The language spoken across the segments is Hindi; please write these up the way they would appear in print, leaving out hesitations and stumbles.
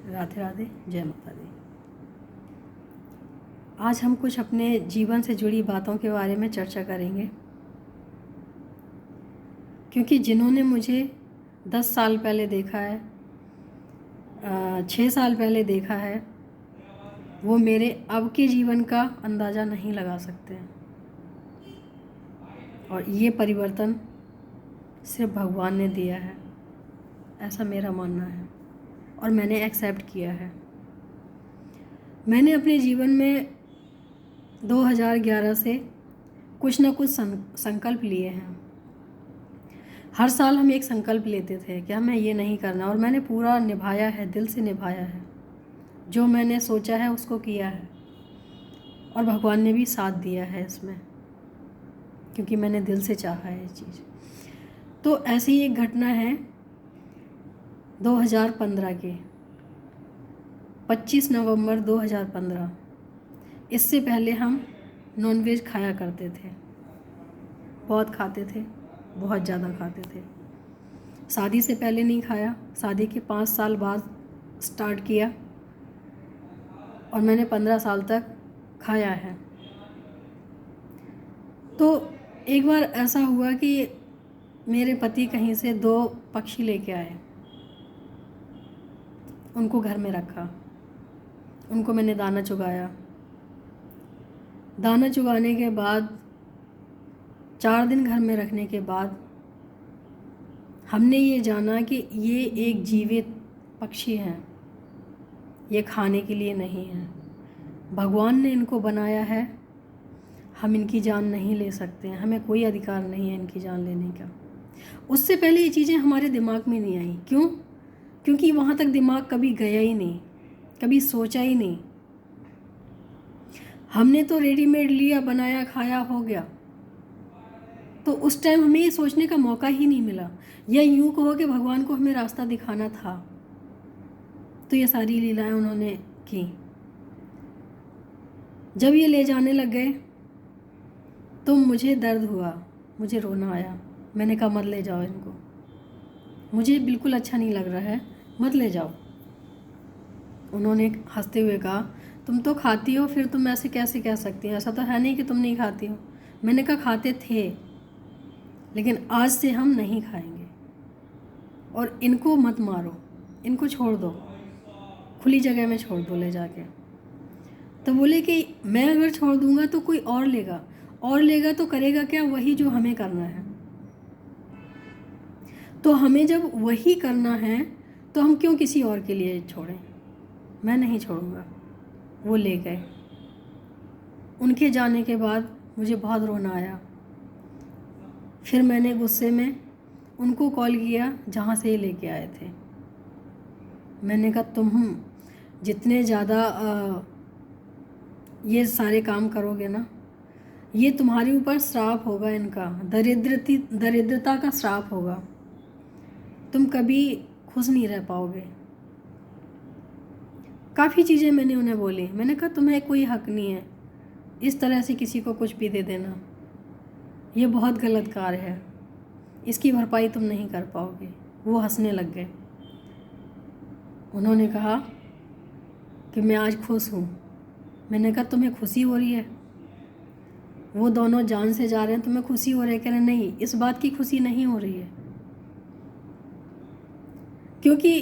राधे राधे, जय माता दी। आज हम कुछ अपने जीवन से जुड़ी बातों के बारे में चर्चा करेंगे, क्योंकि जिन्होंने मुझे 10 साल पहले देखा है, 6 साल पहले देखा है, वो मेरे अब के जीवन का अंदाज़ा नहीं लगा सकते हैं। और ये परिवर्तन सिर्फ भगवान ने दिया है, ऐसा मेरा मानना है और मैंने एक्सेप्ट किया है। मैंने अपने जीवन में 2011 से कुछ ना कुछ संकल्प लिए हैं। हर साल हम एक संकल्प लेते थे कि हमें ये नहीं करना, और मैंने पूरा निभाया है, दिल से निभाया है। जो मैंने सोचा है उसको किया है और भगवान ने भी साथ दिया है इसमें, क्योंकि मैंने दिल से चाहा है ये चीज़। तो ऐसी ही एक घटना है 2015 के 25 नवंबर 2015। इससे पहले हम नॉनवेज खाया करते थे, बहुत खाते थे, बहुत ज़्यादा खाते थे। शादी से पहले नहीं खाया, शादी के 5 साल बाद स्टार्ट किया और मैंने 15 साल तक खाया है। तो एक बार ऐसा हुआ कि मेरे पति कहीं से 2 पक्षी लेके आए, उनको घर में रखा, उनको मैंने दाना चुगाया। दाना चुगाने के बाद 4 दिन घर में रखने के बाद हमने ये जाना कि ये एक जीवित पक्षी हैं, ये खाने के लिए नहीं है। भगवान ने इनको बनाया है, हम इनकी जान नहीं ले सकते हैं, हमें कोई अधिकार नहीं है इनकी जान लेने का। उससे पहले ये चीज़ें हमारे दिमाग में नहीं आई। क्यों? क्योंकि वहाँ तक दिमाग कभी गया ही नहीं, कभी सोचा ही नहीं। हमने तो रेडीमेड लिया, बनाया, खाया, हो गया। तो उस टाइम हमें ये सोचने का मौका ही नहीं मिला, या यूँ कहो कि भगवान को हमें रास्ता दिखाना था। तो ये सारी लीलाएं उन्होंने की। जब ये ले जाने लग गए तो मुझे दर्द हुआ, मुझे रोना आया। मैंने कहा मत ले जाओ इनको, मुझे बिल्कुल अच्छा नहीं लग रहा है, मत ले जाओ। उन्होंने हंसते हुए कहा तुम तो खाती हो, फिर तुम ऐसे कैसे कह सकती हो? ऐसा तो है नहीं कि तुम नहीं खाती हो। मैंने कहा खाते थे, लेकिन आज से हम नहीं खाएंगे, और इनको मत मारो, इनको छोड़ दो, खुली जगह में छोड़ दो ले जाके। तो बोले कि मैं अगर छोड़ दूंगा तो कोई और लेगा, और लेगा तो करेगा क्या? वही जो हमें करना है। तो हमें जब वही करना है तो हम क्यों किसी और के लिए छोड़ें? मैं नहीं छोड़ूंगा। वो ले गए। उनके जाने के बाद मुझे बहुत रोना आया। फिर मैंने गुस्से में उनको कॉल किया जहाँ से ये लेके आए थे। मैंने कहा तुम जितने ज़्यादा ये सारे काम करोगे ना, ये तुम्हारे ऊपर श्राप होगा, इनका दरिद्रता का श्राप होगा। तुम कभी खुश नहीं रह पाओगे। काफ़ी चीज़ें मैंने उन्हें बोली। मैंने कहा तुम्हें कोई हक नहीं है इस तरह से किसी को कुछ भी दे देना, ये बहुत गलत कार्य है, इसकी भरपाई तुम नहीं कर पाओगे। वो हंसने लग गए। उन्होंने कहा कि मैं आज खुश हूँ। मैंने कहा तुम्हें खुशी हो रही है? वो दोनों जान से जा रहे हैं, तुम्हें खुशी हो रही है? कह रहे नहीं, इस बात की खुशी नहीं हो रही है, क्योंकि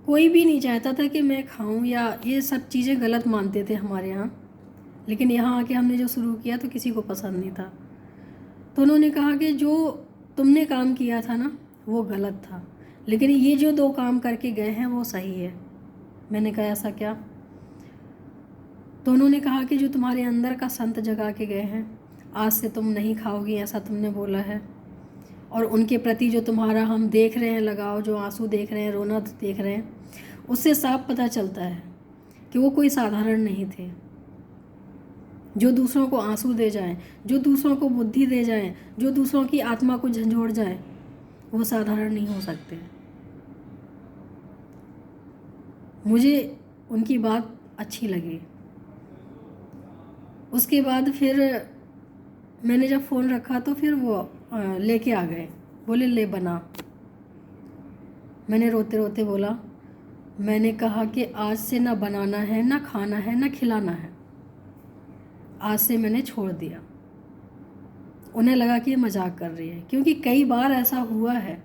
कोई भी नहीं चाहता था कि मैं खाऊं, या ये सब चीज़ें गलत मानते थे हमारे यहाँ। लेकिन यहाँ आके हमने जो शुरू किया तो किसी को पसंद नहीं था। तो उन्होंने कहा कि जो तुमने काम किया था ना वो गलत था, लेकिन ये जो 2 काम करके गए हैं वो सही है। मैंने कहा ऐसा क्या? तो उन्होंने कहा कि जो तुम्हारे अंदर का संत जगा के गए हैं, आज से तुम नहीं खाओगी, ऐसा तुमने बोला है। और उनके प्रति जो तुम्हारा हम देख रहे हैं लगाव, जो आंसू देख रहे हैं, रोना देख रहे हैं, उससे साफ पता चलता है कि वो कोई साधारण नहीं थे। जो दूसरों को आंसू दे जाएं, जो दूसरों को बुद्धि दे जाएं, जो दूसरों की आत्मा को झंझोड़ जाएं, वो साधारण नहीं हो सकते। मुझे उनकी बात अच्छी लगी। उसके बाद फिर मैंने जब फ़ोन रखा तो फिर वो लेके आ गए, बोले ले बना। मैंने रोते रोते बोला मैंने कहा कि आज से ना बनाना है, ना खाना है, ना खिलाना है। आज से मैंने छोड़ दिया। उन्हें लगा कि ये मजाक कर रही है, क्योंकि कई बार ऐसा हुआ है।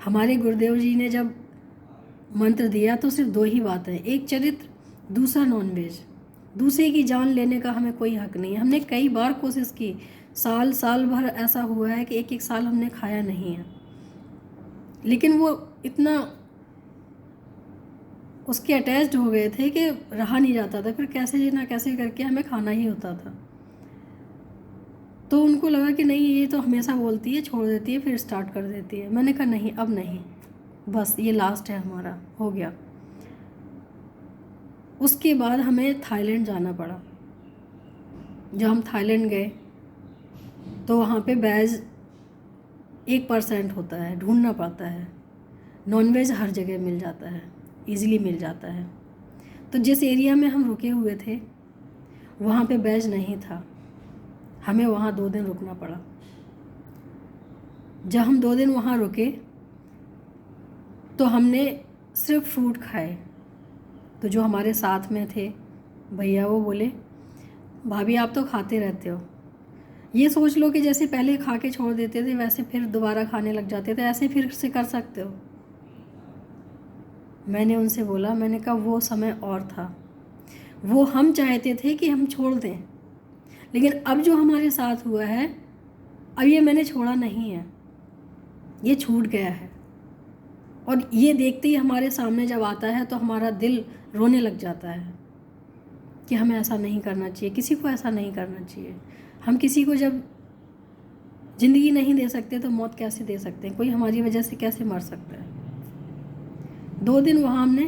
हमारे गुरुदेव जी ने जब मंत्र दिया तो सिर्फ दो ही बातें, एक चरित्र, दूसरा नॉनवेज। दूसरे की जान लेने का हमें कोई हक नहीं है। हमने कई बार कोशिश की, साल भर ऐसा हुआ है कि एक एक साल हमने खाया नहीं है, लेकिन वो इतना उसके अटैच्ड हो गए थे कि रहा नहीं जाता था। फिर कैसे ना कैसे करके हमें खाना ही होता था। तो उनको लगा कि नहीं, ये तो हमेशा बोलती है, छोड़ देती है फिर स्टार्ट कर देती है। मैंने कहा नहीं, अब नहीं, बस ये लास्ट है, हमारा हो गया। उसके बाद हमें थाईलैंड जाना पड़ा। जब हम थाईलैंड गए तो वहाँ पे वेज 1% होता है, ढूंढना पड़ता है। नॉनवेज हर जगह मिल जाता है, इजीली मिल जाता है। तो जिस एरिया में हम रुके हुए थे वहाँ पे वेज नहीं था। हमें वहाँ 2 दिन रुकना पड़ा। जब हम 2 दिन वहाँ रुके तो हमने सिर्फ फ्रूट खाए। तो जो हमारे साथ में थे भैया, वो बोले भाभी आप तो खाते रहते हो, ये सोच लो कि जैसे पहले खा के छोड़ देते थे वैसे फिर दोबारा खाने लग जाते थे, ऐसे फिर से कर सकते हो। मैंने उनसे बोला, मैंने कहा वो समय और था, वो हम चाहते थे कि हम छोड़ दें, लेकिन अब जो हमारे साथ हुआ है, अब ये मैंने छोड़ा नहीं है, ये छूट गया है। और ये देखते ही हमारे सामने जब आता है तो हमारा दिल रोने लग जाता है कि हमें ऐसा नहीं करना चाहिए, किसी को ऐसा नहीं करना चाहिए। हम किसी को जब ज़िंदगी नहीं दे सकते तो मौत कैसे दे सकते हैं? कोई हमारी वजह से कैसे मर सकता है? 2 दिन वहाँ हमने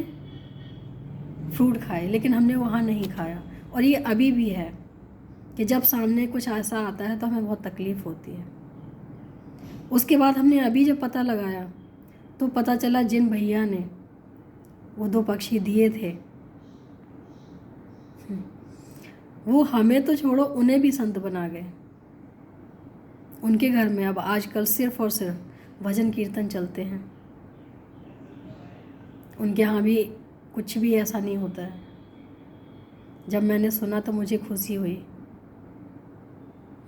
फ्रूट खाए, लेकिन हमने वहाँ नहीं खाया। और ये अभी भी है कि जब सामने कुछ ऐसा आता है तो हमें बहुत तकलीफ़ होती है। उसके बाद हमने अभी जब पता लगाया तो पता चला जिन भैया ने वो 2 पक्षी दिए थे, वो हमें तो छोड़ो उन्हें भी संत बना गए। उनके घर में अब आजकल सिर्फ़ और सिर्फ भजन कीर्तन चलते हैं। उनके यहाँ भी कुछ भी ऐसा नहीं होता है। जब मैंने सुना तो मुझे खुशी हुई।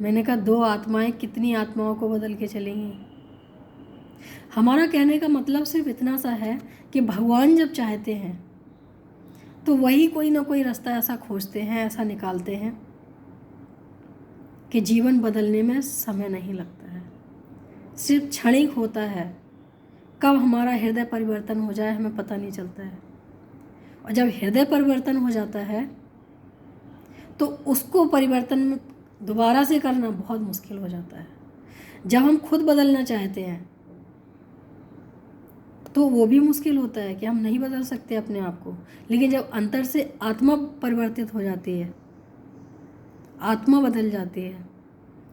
मैंने कहा 2 आत्माएं कितनी आत्माओं को बदल के चलेंगी। हमारा कहने का मतलब सिर्फ इतना सा है कि भगवान जब चाहते हैं तो वही कोई ना कोई रास्ता ऐसा खोजते हैं, ऐसा निकालते हैं कि जीवन बदलने में समय नहीं लगता है, सिर्फ क्षणिक होता है। कब हमारा हृदय परिवर्तन हो जाए हमें पता नहीं चलता है। और जब हृदय परिवर्तन हो जाता है तो उसको परिवर्तन दोबारा से करना बहुत मुश्किल हो जाता है। जब हम खुद बदलना चाहते हैं तो वो भी मुश्किल होता है कि हम नहीं बदल सकते अपने आप को। लेकिन जब अंतर से आत्मा परिवर्तित हो जाती है, आत्मा बदल जाती है,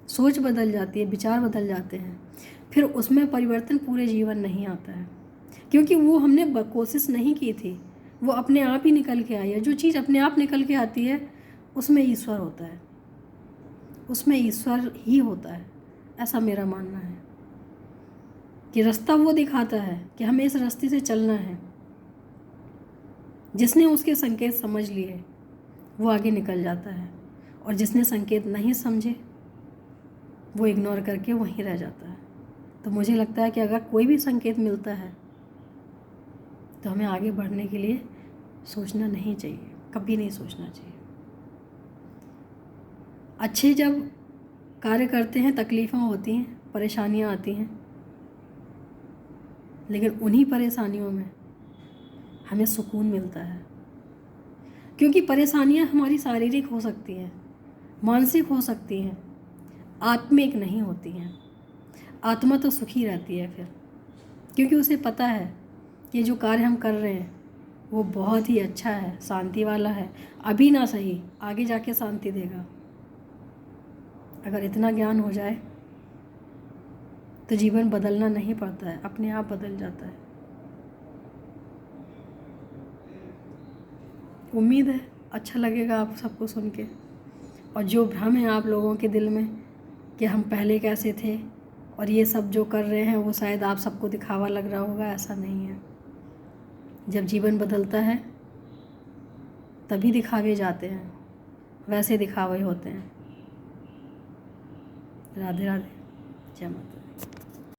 सोच बदल जाती है, विचार बदल जाते हैं, फिर उसमें परिवर्तन पूरे जीवन नहीं आता है, क्योंकि वो हमने कोशिश नहीं की थी, वो अपने आप ही निकल के आई है। जो चीज़ अपने आप निकल के आती है उसमें ईश्वर होता है, उसमें ईश्वर ही होता है। ऐसा मेरा मानना है कि रास्ता वो दिखाता है कि हमें इस रास्ते से चलना है। जिसने उसके संकेत समझ लिए वो आगे निकल जाता है, और जिसने संकेत नहीं समझे वो इग्नोर करके वहीं रह जाता है। तो मुझे लगता है कि अगर कोई भी संकेत मिलता है तो हमें आगे बढ़ने के लिए सोचना नहीं चाहिए, कभी नहीं सोचना चाहिए। अच्छे जब कार्य करते हैं तकलीफ़ें होती हैं, परेशानियां आती हैं, लेकिन उन्हीं परेशानियों में हमें सुकून मिलता है। क्योंकि परेशानियां हमारी शारीरिक हो सकती हैं, मानसिक हो सकती हैं, आत्मिक नहीं होती हैं। आत्मा तो सुखी रहती है फिर, क्योंकि उसे पता है कि जो कार्य हम कर रहे हैं वो बहुत ही अच्छा है, शांति वाला है। अभी ना सही, आगे जाके शांति देगा। अगर इतना ज्ञान हो जाए तो जीवन बदलना नहीं पड़ता है, अपने आप बदल जाता है। उम्मीद है अच्छा लगेगा आप सबको सुन के। और जो भ्रम है आप लोगों के दिल में कि हम पहले कैसे थे और ये सब जो कर रहे हैं वो शायद आप सबको दिखावा लग रहा होगा, ऐसा नहीं है। जब जीवन बदलता है तभी दिखावे जाते हैं, वैसे दिखावे होते हैं। राधे राधे, जय माता दी।